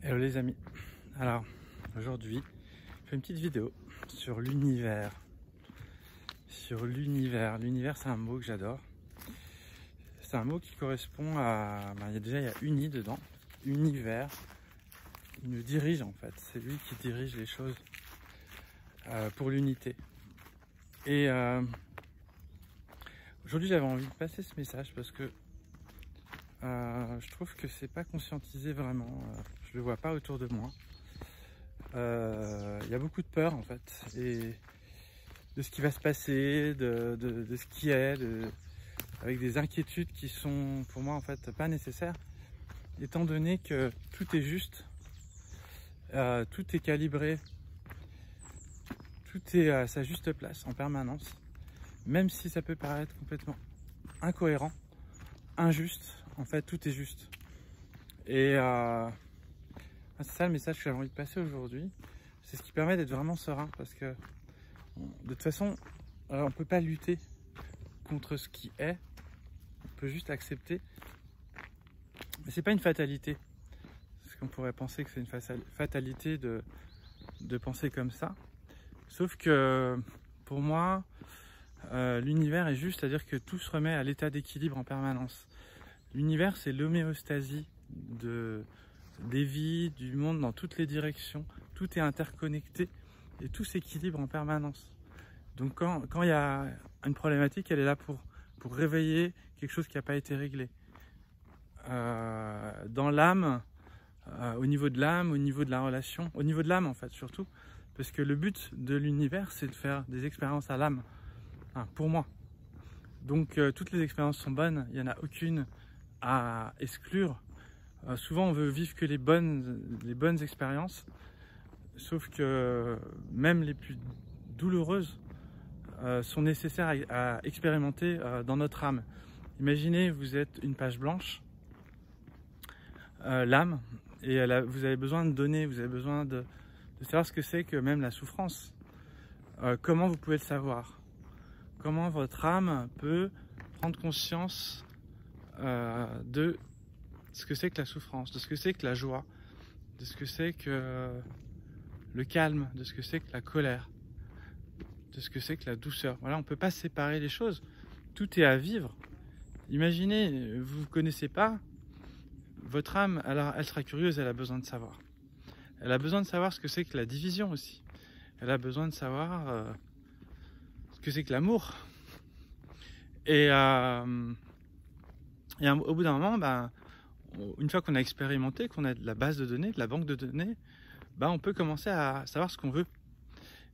Hello les amis, alors aujourd'hui je fais une petite vidéo sur l'univers. L'univers c'est un mot que j'adore. C'est un mot qui correspond à... il y a uni dedans, univers. Il nous dirige en fait, c'est lui qui dirige les choses pour l'unité. Et aujourd'hui j'avais envie de passer ce message parce que je trouve que c'est pas conscientisé vraiment, je le vois pas autour de moi. Il y a beaucoup de peur en fait, et de ce qui va se passer, de ce qui est, avec des inquiétudes qui sont pour moi en fait pas nécessaires, étant donné que tout est juste, tout est calibré, tout est à sa juste place en permanence, même si ça peut paraître complètement incohérent, injuste, en fait tout est juste. Et c'est ça le message que j'avais envie de passer aujourd'hui. C'est ce qui permet d'être vraiment serein, parce que de toute façon on ne peut pas lutter contre ce qui est, on peut juste accepter. Mais c'est pas une fatalité, parce qu'on pourrait penser que c'est une fatalité de penser comme ça. Sauf que pour moi l'univers est juste, c'est-à-dire que tout se remet à l'état d'équilibre en permanence. L'univers c'est l'homéostasie des vies, du monde dans toutes les directions. Tout est interconnecté et tout s'équilibre en permanence. Donc quand il y a une problématique, elle est là pour réveiller quelque chose qui n'a pas été réglé. Dans l'âme, au niveau de l'âme, au niveau de la relation, au niveau de l'âme en fait surtout, parce que le but de l'univers c'est de faire des expériences à l'âme, pour moi. Donc toutes les expériences sont bonnes, il n'y en a aucune à exclure. Souvent on veut vivre que les bonnes expériences, sauf que même les plus douloureuses sont nécessaires à expérimenter dans notre âme. Imaginez, vous êtes une page blanche, l'âme, et vous avez besoin de donner, vous avez besoin de savoir ce que c'est que même la souffrance. Comment vous pouvez le savoir? Comment votre âme peut prendre conscience de ce que c'est que la souffrance, de ce que c'est que la joie, de ce que c'est que le calme, de ce que c'est que la colère, de ce que c'est que la douceur. Voilà, on ne peut pas séparer les choses. Tout est à vivre. Imaginez, vous ne connaissez pas, votre âme, alors elle sera curieuse, elle a besoin de savoir. Elle a besoin de savoir ce que c'est que la division aussi. Elle a besoin de savoir ce que c'est que l'amour. Et au bout d'un moment, une fois qu'on a expérimenté, qu'on a de la base de données, de la banque de données, on peut commencer à savoir ce qu'on veut.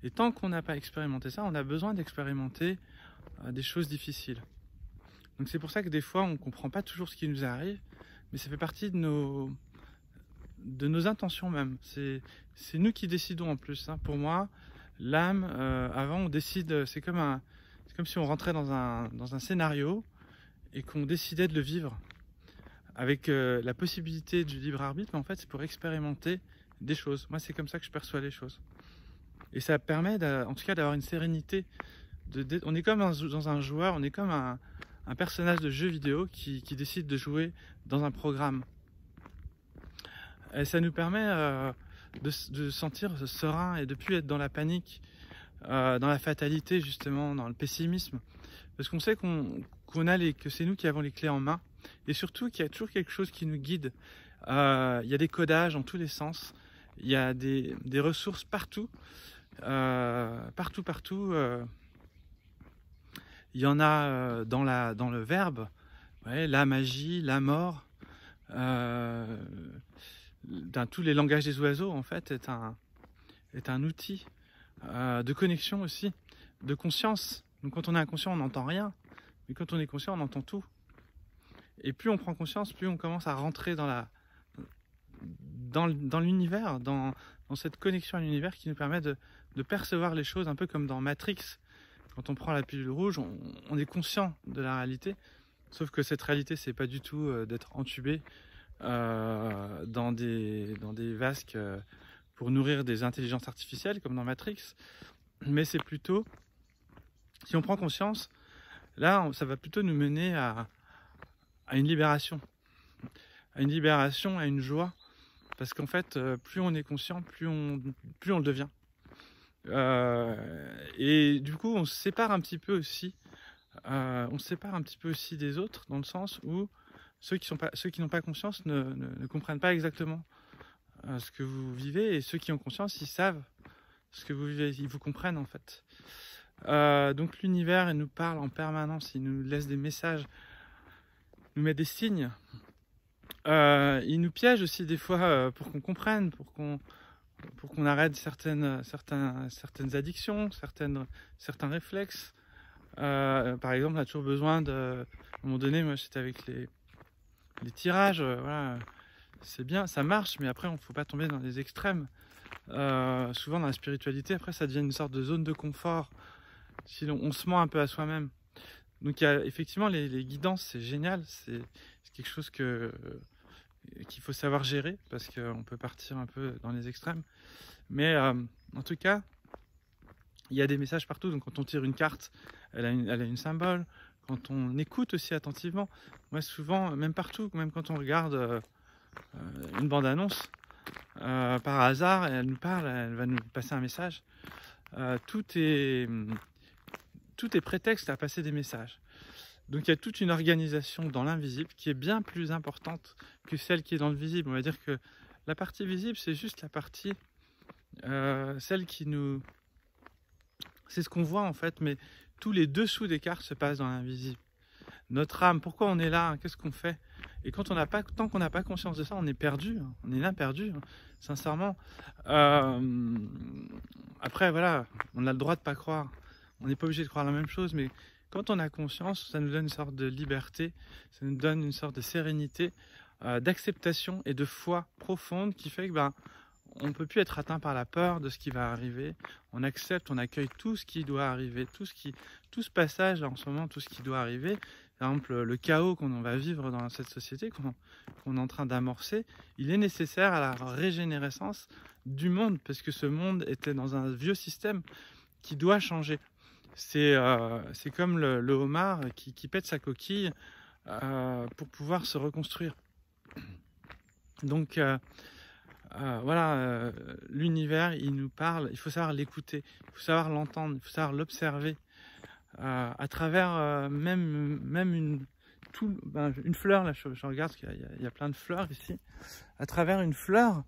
Et tant qu'on n'a pas expérimenté ça, on a besoin d'expérimenter des choses difficiles. Donc c'est pour ça que des fois on ne comprend pas toujours ce qui nous arrive, mais ça fait partie de nos intentions même. C'est nous qui décidons en plus. Pour moi, l'âme, avant on décide, c'est comme si on rentrait dans un scénario et qu'on décidait de le vivre avec la possibilité du libre arbitre, mais en fait c'est pour expérimenter des choses. Moi c'est comme ça que je perçois les choses. Et ça permet en tout cas d'avoir une sérénité. On est comme dans un joueur, on est comme un personnage de jeu vidéo qui décide de jouer dans un programme. Et ça nous permet de sentir serein et de ne plus être dans la panique, dans la fatalité justement, dans le pessimisme. Parce qu'on sait que c'est nous qui avons les clés en main. Et surtout qu'il y a toujours quelque chose qui nous guide. Il y a des codages dans tous les sens. Il y a des ressources partout. Partout. Il y en a dans le verbe, la magie, la mort. Dans tous les langages des oiseaux, en fait, est un outil de connexion aussi, de conscience. Donc quand on est inconscient, on n'entend rien. Mais quand on est conscient, on entend tout. Et plus on prend conscience, plus on commence à rentrer dans l'univers, dans cette connexion à l'univers qui nous permet de percevoir les choses un peu comme dans Matrix. Quand on prend la pilule rouge, on est conscient de la réalité, sauf que cette réalité, c'est pas du tout d'être entubé dans des vasques pour nourrir des intelligences artificielles comme dans Matrix, mais c'est plutôt, si on prend conscience, là, ça va plutôt nous mener à une libération, à une joie, parce qu'en fait, plus on est conscient, plus on le devient. Et du coup, on se sépare un petit peu aussi. Des autres, dans le sens où ceux qui n'ont pas conscience ne comprennent pas exactement ce que vous vivez, et ceux qui ont conscience, ils savent ce que vous vivez, ils vous comprennent en fait. Donc l'univers, il nous parle en permanence, il nous laisse des messages, il nous met des signes. Il nous piège aussi des fois pour qu'on comprenne, pour qu'on arrête certaines addictions, certains réflexes. Par exemple, on a toujours besoin à un moment donné, moi j'étais avec les tirages, voilà, c'est bien, ça marche, mais après il ne faut pas tomber dans les extrêmes. Souvent dans la spiritualité, après ça devient une sorte de zone de confort, si on se ment un peu à soi-même. Donc il y a effectivement les guidances, c'est génial, c'est quelque chose qu'il faut savoir gérer, parce qu'on peut partir un peu dans les extrêmes. Mais en tout cas, il y a des messages partout. Donc quand on tire une carte, elle a une symbole. Quand on écoute aussi attentivement, moi souvent, même partout, même quand on regarde une bande-annonce, par hasard, elle nous parle, elle va nous passer un message. Tout est prétexte à passer des messages. Donc il y a toute une organisation dans l'invisible qui est bien plus importante que celle qui est dans le visible. On va dire que la partie visible, c'est juste la partie, celle qui nous... C'est ce qu'on voit en fait, mais tous les dessous des cartes se passent dans l'invisible. Notre âme, pourquoi on est là, qu'est-ce qu'on fait? Et quand tant qu'on n'a pas conscience de ça, on est perdu, on est là perdu, sincèrement. Après voilà, on a le droit de ne pas croire, on n'est pas obligé de croire la même chose, mais quand on a conscience, ça nous donne une sorte de liberté, ça nous donne une sorte de sérénité, d'acceptation et de foi profonde qui fait que on ne peut plus être atteint par la peur de ce qui va arriver. On accepte, on accueille tout ce qui doit arriver, tout ce passage là, en ce moment, tout ce qui doit arriver. Par exemple, le chaos qu'on va vivre dans cette société, qu'on est en train d'amorcer, il est nécessaire à la régénérescence du monde, parce que ce monde était dans un vieux système qui doit changer. C'est comme le homard qui pète sa coquille pour pouvoir se reconstruire. Donc voilà, l'univers, il nous parle, il faut savoir l'écouter, il faut savoir l'entendre, il faut savoir l'observer à travers même une fleur. Là, je regarde parce qu'il y a plein de fleurs ici. À travers une fleur,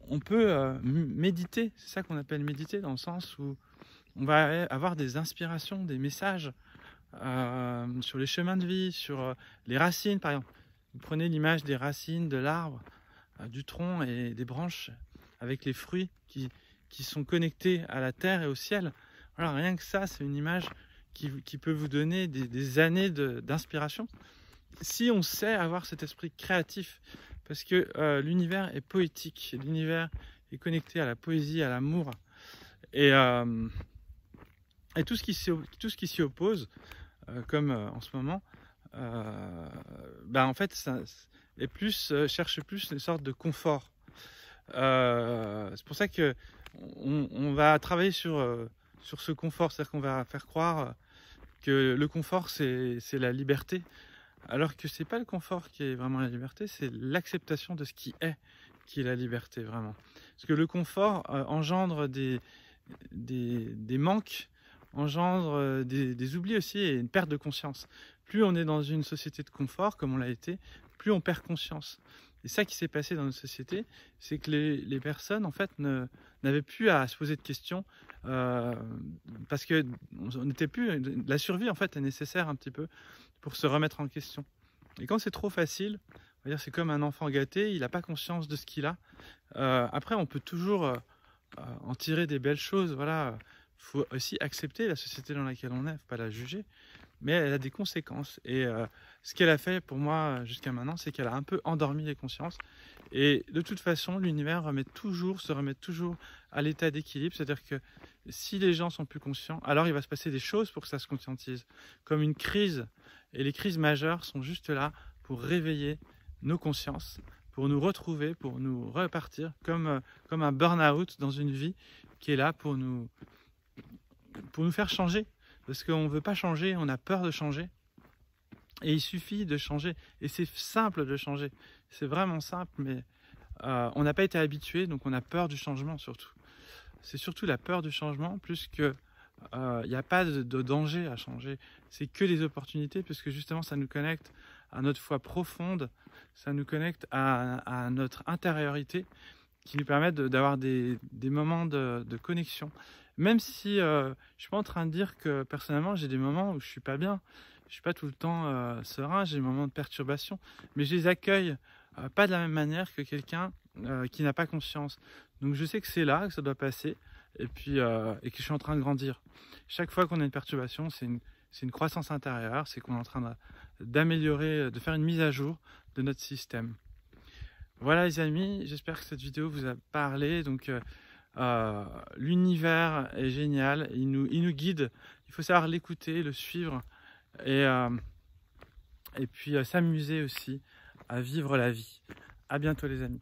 on peut méditer. C'est ça qu'on appelle méditer, dans le sens où on va avoir des inspirations, des messages sur les chemins de vie, sur les racines par exemple. Vous prenez l'image des racines de l'arbre, du tronc et des branches avec les fruits qui sont connectés à la terre et au ciel. Voilà, rien que ça, c'est une image qui peut vous donner des années d'inspiration. Si on sait avoir cet esprit créatif, parce que l'univers est poétique, l'univers est connecté à la poésie, à l'amour, et tout ce qui s'y oppose, comme en ce moment, en fait, ça cherche plus une sorte de confort. C'est pour ça que on va travailler sur ce confort, c'est-à-dire qu'on va faire croire que le confort c'est la liberté, alors que c'est pas le confort qui est vraiment la liberté, c'est l'acceptation de ce qui est la liberté vraiment. Parce que le confort engendre des manques, engendre des oublis aussi, et une perte de conscience. Plus on est dans une société de confort, comme on l'a été, plus on perd conscience. Et ça qui s'est passé dans notre société, c'est que les personnes, en fait, n'avaient plus à se poser de questions, parce que on n'était plus... La survie, en fait, est nécessaire un petit peu pour se remettre en question. Et quand c'est trop facile, on va dire, c'est comme un enfant gâté, il n'a pas conscience de ce qu'il a. Après, on peut toujours en tirer des belles choses. Voilà, faut aussi accepter la société dans laquelle on est, faut pas la juger, mais elle a des conséquences. Et ce qu'elle a fait pour moi jusqu'à maintenant, c'est qu'elle a un peu endormi les consciences. Et de toute façon, l'univers se remet toujours à l'état d'équilibre. C'est-à-dire que si les gens sont plus conscients, alors il va se passer des choses pour que ça se conscientise. Comme une crise. Et les crises majeures sont juste là pour réveiller nos consciences, pour nous retrouver, pour nous repartir, comme un burn-out dans une vie qui est là pour nous faire changer. Parce qu'on ne veut pas changer, on a peur de changer. Et il suffit de changer. Et c'est simple de changer. C'est vraiment simple, mais on n'a pas été habitué, donc on a peur du changement surtout. C'est surtout la peur du changement, plus que il n'y a pas de danger à changer. C'est que des opportunités, puisque justement ça nous connecte à notre foi profonde, ça nous connecte à notre intériorité, qui nous permettent d'avoir des moments de connexion. Même si je ne suis pas en train de dire que personnellement j'ai des moments où je ne suis pas bien, je ne suis pas tout le temps serein, j'ai des moments de perturbation, mais je les accueille pas de la même manière que quelqu'un qui n'a pas conscience. Donc je sais que c'est là que ça doit passer et que je suis en train de grandir. Chaque fois qu'on a une perturbation, c'est une croissance intérieure, c'est qu'on est en train d'améliorer, de faire une mise à jour de notre système. Voilà les amis, j'espère que cette vidéo vous a parlé. Donc l'univers est génial, il nous guide, il faut savoir l'écouter, le suivre et puis s'amuser aussi à vivre la vie. À bientôt les amis.